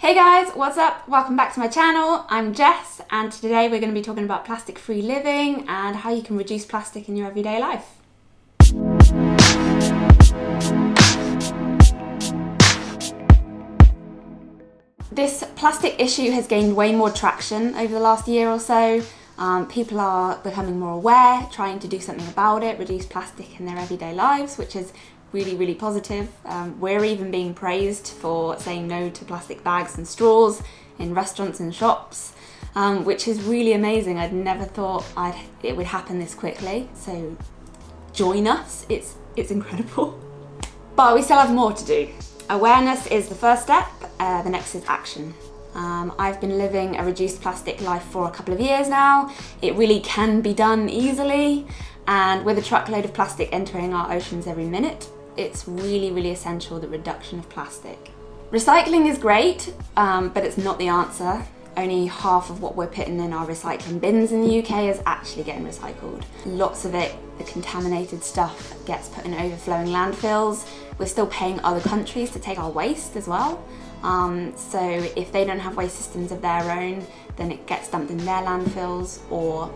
Hey guys, what's up? Welcome back to my channel. I'm Jess and today we're going to be talking about plastic-free living and how you can reduce plastic in your everyday life. This plastic issue has gained way more traction over the last year or so. People are becoming more aware, trying to do something about it, reduce plastic in their everyday lives, which is really positive. We're even being praised for saying no to plastic bags and straws in restaurants and shops, which is really amazing. I'd never thought it would happen this quickly, so join us, it's incredible. But we still have more to do. Awareness is the first step, the next is action. I've been living a reduced plastic life for a couple of years now. It really can be done easily, and with a truckload of plastic entering our oceans every minute, it's really essential, the reduction of plastic. Recycling is great, but it's not the answer. Only half of what we're putting in our recycling bins in the UK is actually getting recycled. Lots of it, the contaminated stuff, gets put in overflowing landfills. We're still paying other countries to take our waste as well. So if they don't have waste systems of their own, then it gets dumped in their landfills or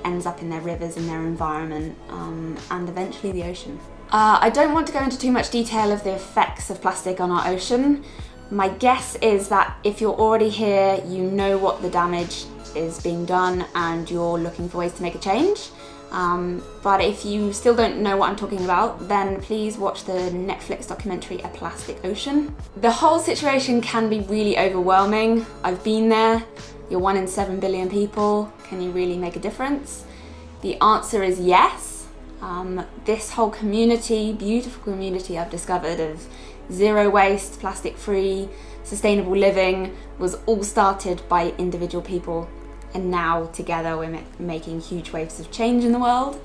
ends up in their rivers, in their environment, and eventually the ocean. I don't want to go into too much detail of the effects of plastic on our ocean. My guess is that if you're already here, you know what the damage is being done and you're looking for ways to make a change. But if you still don't know what I'm talking about, then please watch the Netflix documentary A Plastic Ocean. The whole situation can be really overwhelming. I've been there. You're 1 in 7 billion people. Can you really make a difference? The answer is yes. This whole community, beautiful community I've discovered of zero waste, plastic-free, sustainable living was all started by individual people, and now together we're making huge waves of change in the world.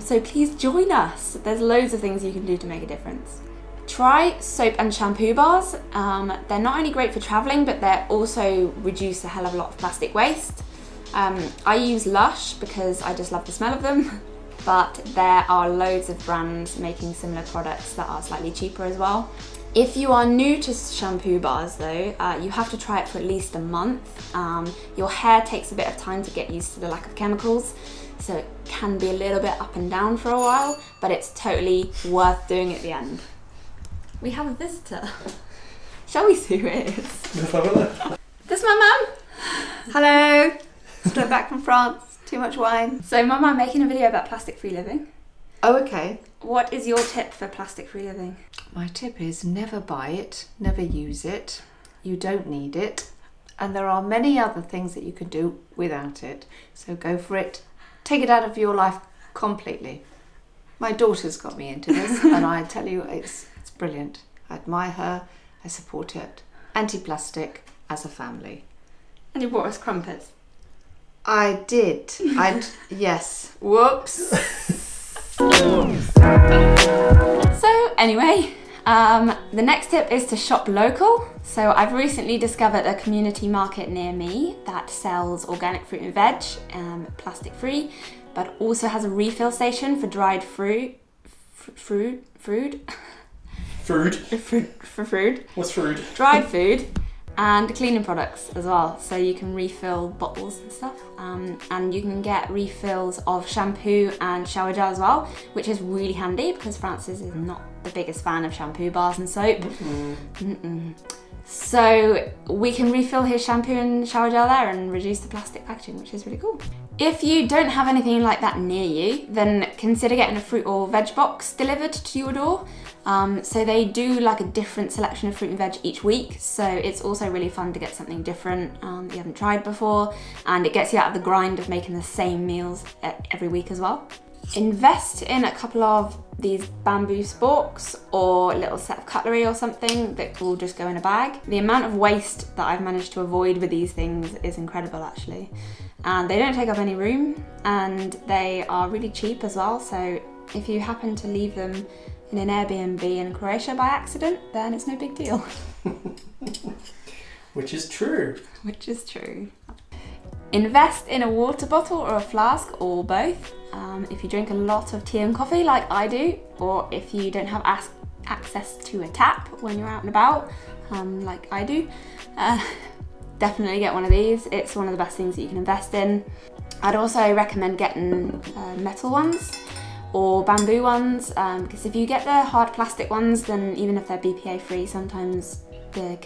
So please join us. There's loads of things you can do to make a difference. Try soap and shampoo bars. They're not only great for traveling, but they also reduce a hell of a lot of plastic waste. I use Lush because I just love the smell of them. But there are loads of brands making similar products that are slightly cheaper as well. If you are new to shampoo bars though, you have to try it for at least a month. Your hair takes a bit of time to get used to the lack of chemicals, so it can be a little bit up and down for a while, but it's totally worth doing at the end. We have a visitor. Shall we see who it is? This is my mum. Hello, straight back from France. Too much wine. So Mum, I'm making a video about plastic-free living. Oh, okay. What is your tip for plastic-free living? My tip is never buy it, never use it. You don't need it. And there are many other things that you can do without it. So go for it. Take it out of your life completely. My daughter's got me into this and I tell you, it's brilliant. I admire her. I support it. Anti-plastic as a family. And you brought us crumpets. I did. Yes. Whoops. So anyway, the next tip is to shop local. So I've recently discovered a community market near me that sells organic fruit and veg, plastic free, but also has a refill station for dried fruit. What's food? Dried food. And cleaning products as well, so you can refill bottles and stuff, and you can get refills of shampoo and shower gel as well, which is really handy because Francis is not the biggest fan of shampoo bars and soap. So we can refill his shampoo and shower gel there and reduce the plastic packaging, which is really cool. If you don't have anything like that near you, then consider getting a fruit or veg box delivered to your door. So they do like a different selection of fruit and veg each week, so it's also really fun to get something different that you haven't tried before, and it gets you out of the grind of making the same meals every week as well. Invest in a couple of these bamboo sporks or a little set of cutlery or something that will just go in a bag. The amount of waste that I've managed to avoid with these things is incredible actually. And they don't take up any room and they are really cheap as well, so if you happen to leave them in an Airbnb in Croatia by accident, then it's no big deal. Which is true. Which is true. Invest in a water bottle or a flask or both. If you drink a lot of tea and coffee like I do, or if you don't have access to a tap when you're out and about, like I do, definitely get one of these. It's one of the best things that you can invest in. I'd also recommend getting metal ones or bamboo ones, because if you get the hard plastic ones, then even if they're BPA free, sometimes the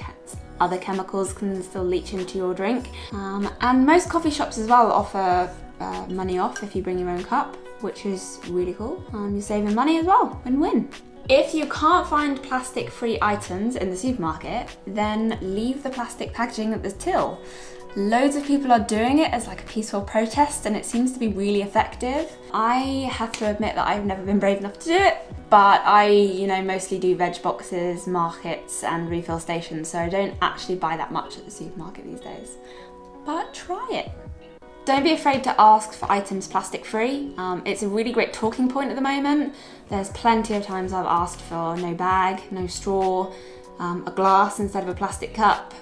other chemicals can still leach into your drink. And most coffee shops as well offer money off if you bring your own cup, which is really cool. You're saving money as well, win-win. If you can't find plastic-free items in the supermarket, then leave the plastic packaging at the till. Loads of people are doing it as like a peaceful protest, and it seems to be really effective. I have to admit that I've never been brave enough to do it, but I, mostly do veg boxes, markets, and refill stations, so I don't actually buy that much at the supermarket these days. But try it. Don't be afraid to ask for items plastic-free. It's a really great talking point at the moment. There's plenty of times I've asked for no bag, no straw, a glass instead of a plastic cup.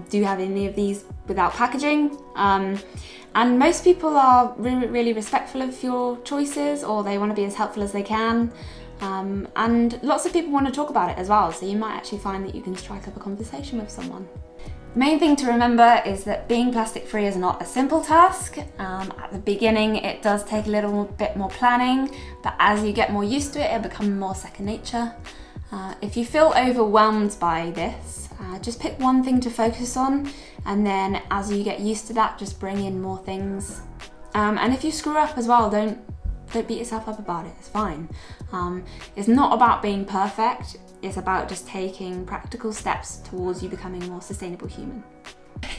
Do you have any of these without packaging? And most people are really, really respectful of your choices, or they want to be as helpful as they can. And lots of people want to talk about it as well, so you might actually find that you can strike up a conversation with someone. The main thing to remember is that being plastic free is not a simple task. At the beginning it does take a little bit more planning, but as you get more used to it, it'll become more second nature. If you feel overwhelmed by this, just pick one thing to focus on, and then as you get used to that, just bring in more things. And if you screw up as well, don't beat yourself up about it, it's fine. It's not about being perfect, it's about just taking practical steps towards you becoming a more sustainable human.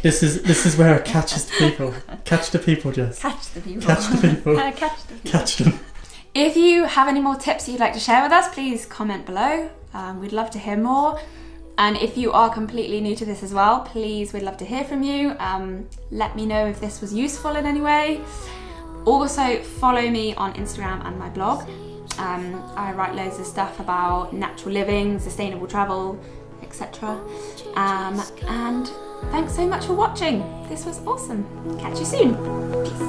This is where it catches the people. Catch the people, Jess. Catch the people. Catch the people. Catch the people. Catch them. If you have any more tips you'd like to share with us, please comment below. We'd love to hear more. And if you are completely new to this as well, please, we'd love to hear from you. Let me know if this was useful in any way. Also, follow me on Instagram and my blog. I write loads of stuff about natural living, sustainable travel, etc. And thanks so much for watching. This was awesome. Catch you soon. Peace.